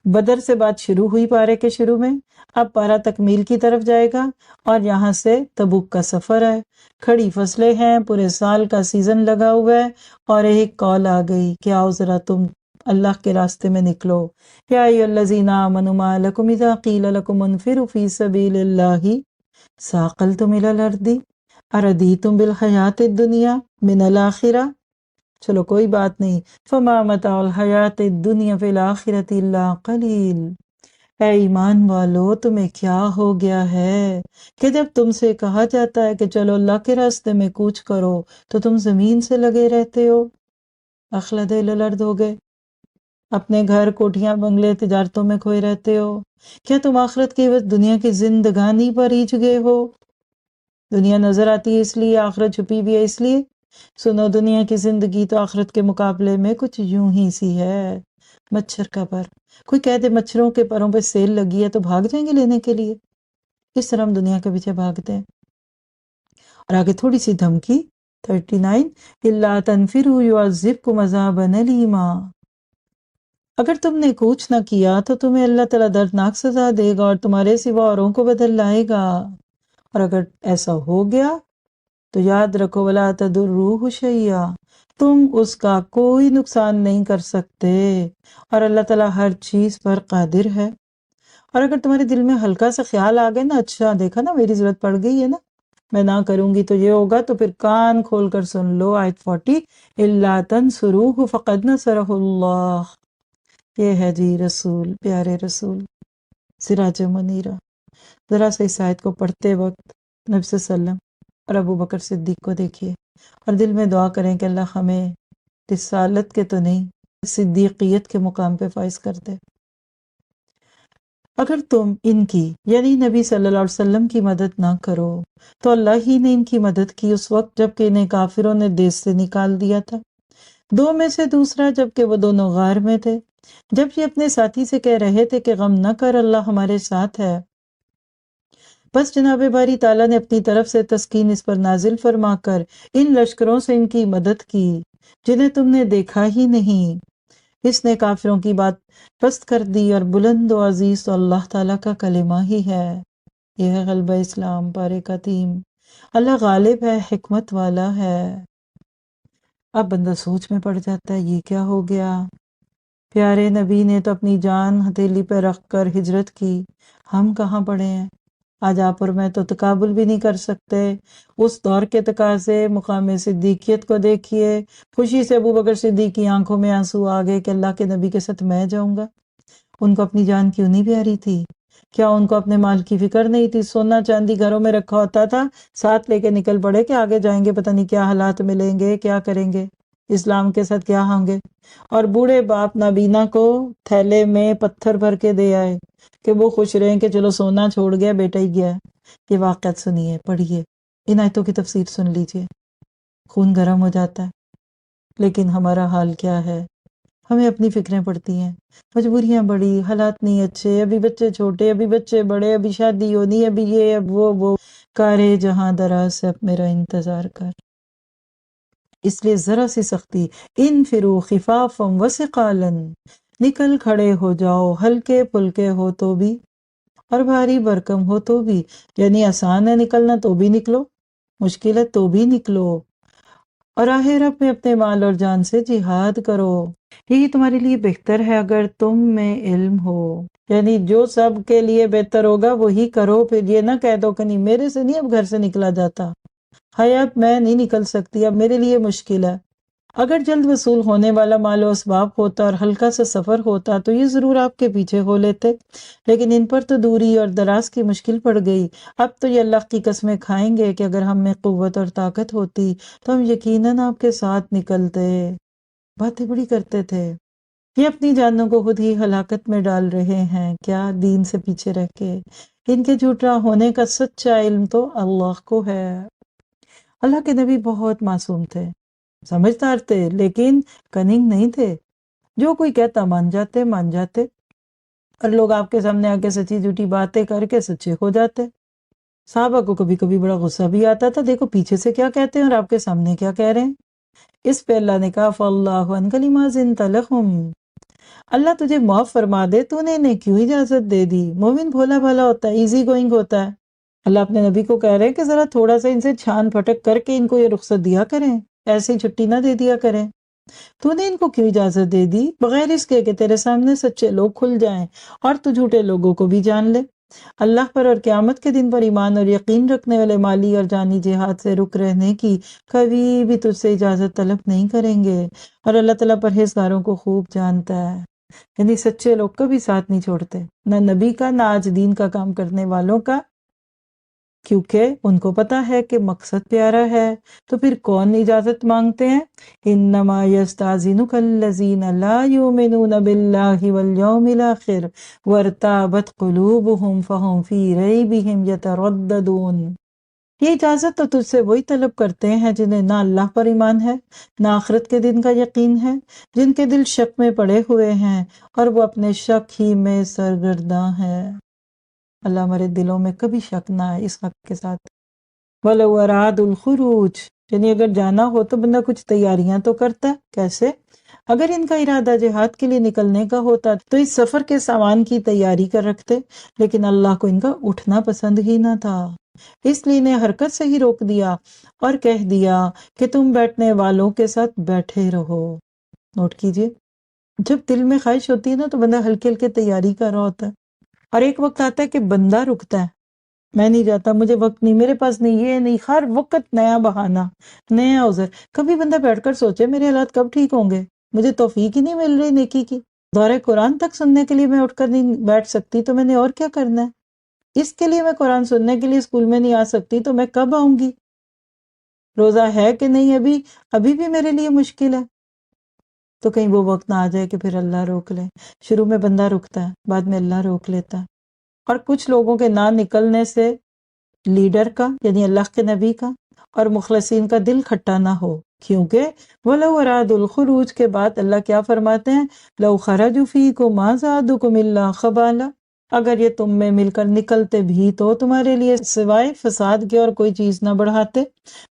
بدر سے بات شروع ہوئی پارے کے شروع میں، اب پارا تکمیل کی طرف جائے گا، اور یہاں سے تبوک کا سفر ہے، کھڑی فصلیں ہیں، پورے سال کا سیزن لگا ہوا ہے، اور ایک کال آ گئی کہ آؤ ذرا تم اللہ کے راستے میں نکلو۔ یا ایھا الذین آمنوا ما لکم اذا قیل لکم انفروا فی سبیل اللہ ثاقلتم الی الارض اردیتم بالحیاۃ الدنیا من الآخرہ۔ چلو کوئی بات نہیں، فما متاع الحیات الدنیا فی الآخرۃ الا قلیل۔ اے ایمان والو، تمہیں کیا ہو گیا ہے کہ جب تم سے کہا جاتا ہے کہ چلو اللہ کے راستے میں کوچ کرو تو تم زمین سے لگے رہتے ہو، اخلد الی الارض ہو گئے، اپنے گھر کوٹھیاں بنگلے تجارتوں میں کھوئے رہتے ہو۔ کیا تم آخرت کے عوض دنیا کی زندگانی پر ہیچ گئے ہو؟ دنیا نظر آتی ہے اس لیے، آخرت چھپی بھی ہے اس لیے۔ سنو، دنیا کی زندگی تو آخرت کے مقابلے میں کچھ یوں ہی سی ہے، مچھر کا پر۔ کوئی کہہ دے مچھروں کے پروں پہ سیل لگی ہے تو بھاگ جائیں گے لینے کے لیے، اس طرح ہم دنیا کے پیچھے بھاگتے ہیں۔ اور آگے تھوڑی سی دھمکی 39، الا تنفروا يعذبكم عذابا الیما۔ اگر تم نے کوچ نہ کیا تو تمہیں اللہ تعالیٰ دردناک سزا دے گا اور تمہارے سوا اوروں کو بدل لائے گا، اور اگر ایسا ہو گیا تو یاد رکھو ولا تضروہ شیئا، تم اس کا کوئی نقصان نہیں کر سکتے، اور اللہ تعالیٰ ہر چیز پر قادر ہے۔ اور اگر تمہارے دل میں ہلکا سا خیال آ گیا نا، اچھا دیکھا نا میری ضرورت پڑ گئی ہے نا، میں نہ کروں گی تو یہ ہوگا، تو پھر کان کھول کر سن لو آیت 40، الا تنصروہ فقد نصرہ اللہ۔ یہ ہے جی رسول، پیارے رسول، سراج منیرہ۔ ذرا سے اس آیت کو پڑھتے وقت نبی صلی اللہ علیہ وسلم اور ابو بکر صدیق کو دیکھیے، اور دل میں دعا کریں کہ اللہ ہمیں رسالت کے تو نہیں، صدیقیت کے مقام پہ فائز کر دے۔ اگر تم ان کی یعنی نبی صلی اللہ علیہ وسلم کی مدد نہ کرو تو اللہ ہی نے ان کی مدد کی اس وقت جب کہ انہیں کافروں نے دیس سے نکال دیا تھا، دو میں سے دوسرا جبکہ وہ دونوں غار میں تھے، جب یہ اپنے ساتھی سے کہہ رہے تھے کہ غم نہ کر، اللہ ہمارے ساتھ ہے۔ بس جناب باری تعالیٰ نے اپنی طرف سے تسکین اس پر نازل فرما کر ان لشکروں سے ان کی مدد کی جنہیں تم نے دیکھا ہی نہیں۔ اس نے کافروں کی بات پست کر دی، اور بلند و عزیز تو اللہ تعالیٰ کا کلمہ ہی ہے۔ یہ ہے غلبہ اسلام پارے کا تیم۔ اللہ غالب ہے، حکمت والا ہے۔ اب بندہ سوچ میں پڑ جاتا ہے، یہ کیا ہو گیا؟ پیارے نبی نے تو اپنی جان ہتھیلی پہ رکھ کر ہجرت کی، ہم کہاں پڑے ہیں؟ آج آپ اور میں تو تقابل بھی نہیں کر سکتے۔ اس دور کے تقاضے، مقام صدیقیت کو دیکھیے۔ خوشی سے ابو بکر صدیق کی آنکھوں میں آنسو آ گئے کہ اللہ کے نبی کے ساتھ میں جاؤں گا۔ ان کو اپنی جان کیوں نہیں پیاری تھی؟ کیا ان کو اپنے مال کی فکر نہیں تھی؟ سونا چاندی گھروں میں رکھا ہوتا تھا، ساتھ لے کے نکل پڑے کہ آگے جائیں گے پتہ نہیں کیا حالات ملیں گے، کیا کریں گے، اسلام کے ساتھ کیا ہوں گے۔ اور بوڑھے باپ نابینا کو تھیلے میں پتھر بھر کے دے آئے کہ وہ خوش رہیں کہ چلو سونا چھوڑ گیا، بیٹا ہی گیا ہے۔ یہ واقعات سنیے، پڑھیے، ان آیتوں کی تفسیر سن لیجئے، خون گرم ہو جاتا ہے۔ لیکن ہمارا حال کیا ہے؟ ہمیں اپنی فکریں پڑتی ہیں، مجبوریاں بڑی، حالات نہیں اچھے، ابھی بچے چھوٹے، ابھی بچے بڑے، ابھی شادی ہونی، ابھی یہ، اب وہ کارے جہاں دراز سے اب میرا انتظار کر۔ اس لیے ذرا سی سختی، انفروا خفافا وثقالا، نکل کھڑے ہو جاؤ، ہلکے پھلکے ہو تو بھی اور بھاری بھرکم ہو تو بھی، یعنی آسان ہے نکلنا تو بھی نکلو، مشکل ہے تو بھی نکلو، اور راہ رب میں اپنے مال اور جان سے جہاد کرو، یہی تمہارے لیے بہتر ہے اگر تم میں علم ہو۔ یعنی جو سب کے لیے بہتر ہوگا وہی کرو، پھر یہ نہ کہہ دو کہ نہیں میرے سے نہیں اب گھر سے نکلا جاتا، اب میں نہیں نکل سکتی، اب میرے لیے مشکل ہے۔ اگر جلد وصول ہونے والا مال و اسباب ہوتا اور ہلکا سا سفر ہوتا تو یہ ضرور آپ کے پیچھے ہو لیتے، لیکن ان پر تو دوری اور دراز کی مشکل پڑ گئی۔ اب تو یہ اللہ کی قسمیں کھائیں گے کہ اگر ہم میں قوت اور طاقت ہوتی تو ہم یقیناً آپ کے ساتھ نکلتے۔ باتیں بڑی کرتے تھے، یہ اپنی جانوں کو خود ہی ہلاکت میں ڈال رہے ہیں، کیا دین سے پیچھے رہ کے۔ ان کے جھوٹا ہونے کا سچا علم تو اللہ کو ہے۔ اللہ کے نبی بہت معصوم تھے، سمجھدار تھے، لیکن کننگ نہیں تھے۔ جو کوئی کہتا مان جاتے، اور لوگ آپ کے سامنے آ کے سچی جھوٹی باتیں کر کے سچے ہو جاتے۔ صحابہ کو کبھی کبھی بڑا غصہ بھی آتا تھا، دیکھو پیچھے سے کیا کہتے ہیں اور آپ کے سامنے کیا کہہ رہے ہیں۔ اس پہ اللہ نے کہا فَاللَّهُ عَنْ كَلِمَا زِنْتَ لَهُمْ، اللہ تجھے معاف فرما دے، تو نے انہیں کیوں اجازت دے دی؟ مومن بھولا بھالا ہوتا ہے، ایزی گوئنگ ہوتا ہے۔ اللہ اپنے نبی کو کہہ رہے ہیں کہ ذرا تھوڑا سا ان سے چھان پھٹک کر کے ان کو یہ رخصت دیا کریں، ایسے ہی چھٹی نہ دے دیا کریں۔ تو نے ان کو کیوں اجازت دے دی؟ بغیر اس کے کہ تیرے سامنے سچے لوگ کھل جائیں اور تو جھوٹے لوگوں کو بھی جان لے۔ اللہ پر اور قیامت کے دن پر ایمان اور یقین رکھنے والے مالی اور جانی جہاد سے رک رہنے کی کبھی بھی تجھ سے اجازت طلب نہیں کریں گے، اور اللہ تعالیٰ پرہیزگاروں کو خوب جانتا ہے۔ یعنی سچے لوگ کا بھی ساتھ نہیں چھوڑتے، نہ نبی کا، نہ آج دین کا کام کرنے والوں کا، کیونکہ ان کو پتا ہے کہ مقصد پیارا ہے۔ تو پھر کون اجازت مانگتے ہیں؟ انما یستاذنک الذین لا یؤمنون باللہ والیوم الاخر وارتابت قلوبہم فہم فی ریبہم یترددون۔ یہ اجازت تو تجھ سے وہی طلب کرتے ہیں جنہیں نہ اللہ پر ایمان ہے، نہ آخرت کے دن کا یقین ہے، جن کے دل شک میں پڑے ہوئے ہیں اور وہ اپنے شک ہی میں سرگرداں ہے۔ اللہ ہمارے دلوں میں کبھی شک نہ آئے اس حق کے ساتھ۔ وَلَوْ أَرَادُوا الْخُرُوجَ، یعنی اگر جانا ہو تو بندہ کچھ تیاریاں تو کرتا ہے۔ کیسے؟ اگر ان کا ارادہ جہاد کے لیے نکلنے کا ہوتا تو اس سفر کے سامان کی تیاری کر رکھتے، لیکن اللہ کو ان کا اٹھنا پسند ہی نہ تھا، اس لیے انہیں حرکت سے ہی روک دیا اور کہہ دیا کہ تم بیٹھنے والوں کے ساتھ بیٹھے رہو۔ نوٹ کیجئے، جب دل میں خواہش ہوتی ہے نا تو بندہ ہلکے ہلکے تیاری کر رہا ہوتا ہے، اور ایک وقت آتا ہے کہ بندہ رکتا ہے، میں نہیں جاتا، مجھے وقت نہیں، میرے پاس نہیں، یہ نہیں، ہر وقت نیا بہانہ، نیا عذر۔ کبھی بندہ بیٹھ کر سوچے میرے حالات کب ٹھیک ہوں گے، مجھے توفیق ہی نہیں مل رہی نیکی کی، دورہ قرآن تک سننے کے لیے میں اٹھ کر نہیں بیٹھ سکتی تو میں نے اور کیا کرنا ہے، اس کے لیے میں قرآن سننے کے لیے اسکول میں نہیں آ سکتی تو میں کب آؤں گی، روزہ ہے کہ نہیں ابھی بھی میرے لیے مشکل ہے۔ تو کہیں وہ وقت نہ آ جائے کہ پھر اللہ روک لے۔ شروع میں بندہ رکتا ہے، بعد میں اللہ روک لیتا ہے۔ اور کچھ لوگوں کے نہ نکلنے سے لیڈر کا یعنی اللہ کے نبی کا اور مخلصین کا دل کھٹا نہ ہو، کیونکہ وَلَوْ أَرَادُوا الْخُرُوجَ کے بعد اللہ کیا فرماتے ہیں؟ لَوْ خَرَجُوا فِيكُمْ مَا زَادُوكُمْ إِلَّا خَبَالًا، اگر یہ تم میں مل کر نکلتے بھی تو تمہارے لیے سوائے فساد کے اور کوئی چیز نہ بڑھاتے،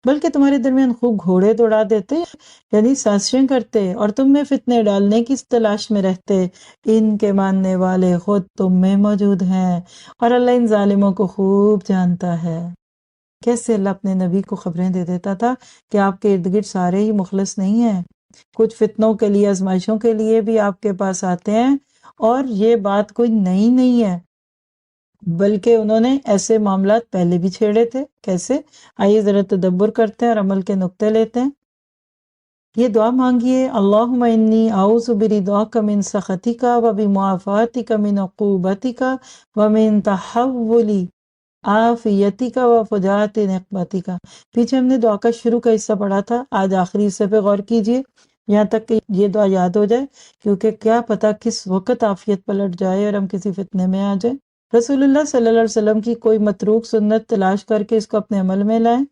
بلکہ تمہارے درمیان خوب گھوڑے دوڑا دیتے، یعنی سازشیں کرتے اور تم میں فتنے ڈالنے کی تلاش میں رہتے۔ ان کے ماننے والے خود تم میں موجود ہیں، اور اللہ ان ظالموں کو خوب جانتا ہے۔ کیسے اللہ اپنے نبی کو خبریں دے دیتا تھا کہ آپ کے ارد گرد سارے ہی مخلص نہیں ہیں، کچھ فتنوں کے لیے، آزمائشوں کے لیے بھی آپ کے پاس آتے ہیں، اور یہ بات کوئی نئی نہیں ہے، بلکہ انہوں نے ایسے معاملات پہلے بھی چھیڑے تھے۔ کیسے؟ آئیے ذرا تدبر کرتے ہیں اور عمل کے نقطے لیتے ہیں۔ یہ دعا مانگیے، اللہم انی اعوذ برضاک من سخطک وبمعافاتک من عقوبتک ومن تحول عافیتک وفجاعت نقمتک۔ پیچھے ہم نے دعا کا شروع کا حصہ پڑھا تھا، آج آخری حصے پہ غور کیجئے یہاں تک کہ یہ دعا یاد ہو جائے، کیونکہ کیا پتہ کس وقت عافیت پلٹ جائے اور ہم کسی فتنے میں آ جائیں۔ رسول اللہ صلی اللہ علیہ وسلم کی کوئی متروک سنت تلاش کر کے اس کو اپنے عمل میں لائیں،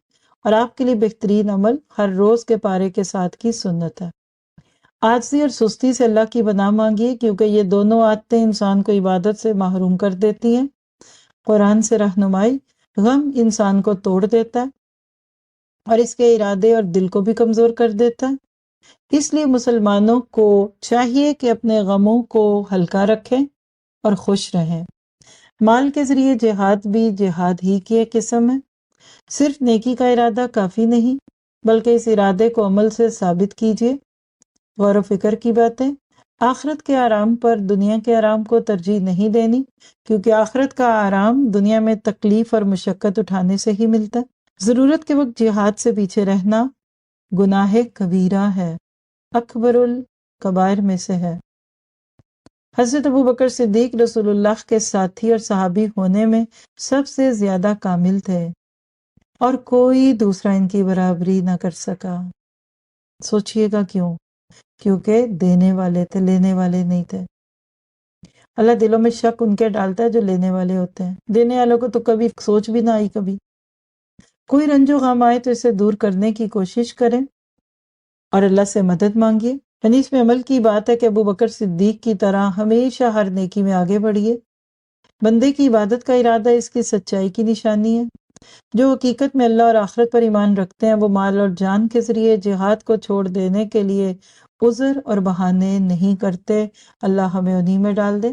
اور آپ کے لیے بہترین عمل ہر روز کے پارے کے ساتھ کی سنت ہے۔ عاجزی اور سستی سے اللہ کی پناہ مانگیے، کیونکہ یہ دونوں عادتیں انسان کو عبادت سے محروم کر دیتی ہیں۔ قرآن سے رہنمائی، غم انسان کو توڑ دیتا ہے اور اس کے ارادے اور دل کو بھی کمزور کر دیتا ہے۔ اس لیے مسلمانوں کو چاہیے کہ اپنے غموں کو ہلکا رکھیں اور خوش رہیں۔ مال کے ذریعے جہاد بھی جہاد ہی کی ایک قسم ہے۔ صرف نیکی کا ارادہ کافی نہیں، بلکہ اس ارادے کو عمل سے ثابت کیجیے۔ غور و فکر کی باتیں، آخرت کے آرام پر دنیا کے آرام کو ترجیح نہیں دینی، کیونکہ آخرت کا آرام دنیا میں تکلیف اور مشقت اٹھانے سے ہی ملتا ہے۔ ضرورت کے وقت جہاد سے پیچھے رہنا گناہ کبیرہ ہے، اکبر الکبائر میں سے ہے۔ حضرت ابوبکر صدیق رسول اللہ کے ساتھی اور صحابی ہونے میں سب سے زیادہ کامل تھے، اور کوئی دوسرا ان کی برابری نہ کر سکا۔ سوچئے گا کیوں؟ کیونکہ دینے والے تھے، لینے والے نہیں تھے۔ اللہ دلوں میں شک ان کے ڈالتا ہے جو لینے والے ہوتے ہیں، دینے والوں کو تو کبھی سوچ بھی نہ آئی۔ کبھی کوئی رنج و غم آئے تو اسے دور کرنے کی کوشش کریں اور اللہ سے مدد مانگیے۔ یعنی اس میں عمل کی بات ہے کہ ابوبکر صدیق کی طرح ہمیشہ ہر نیکی میں آگے بڑھیے۔ بندے کی عبادت کا ارادہ اس کی سچائی کی نشانی ہے۔ جو حقیقت میں اللہ اور آخرت پر ایمان رکھتے ہیں وہ مال اور جان کے ذریعے جہاد کو چھوڑ دینے کے لیے عذر اور بہانے نہیں کرتے، اللہ ہمیں انہی میں ڈال دے۔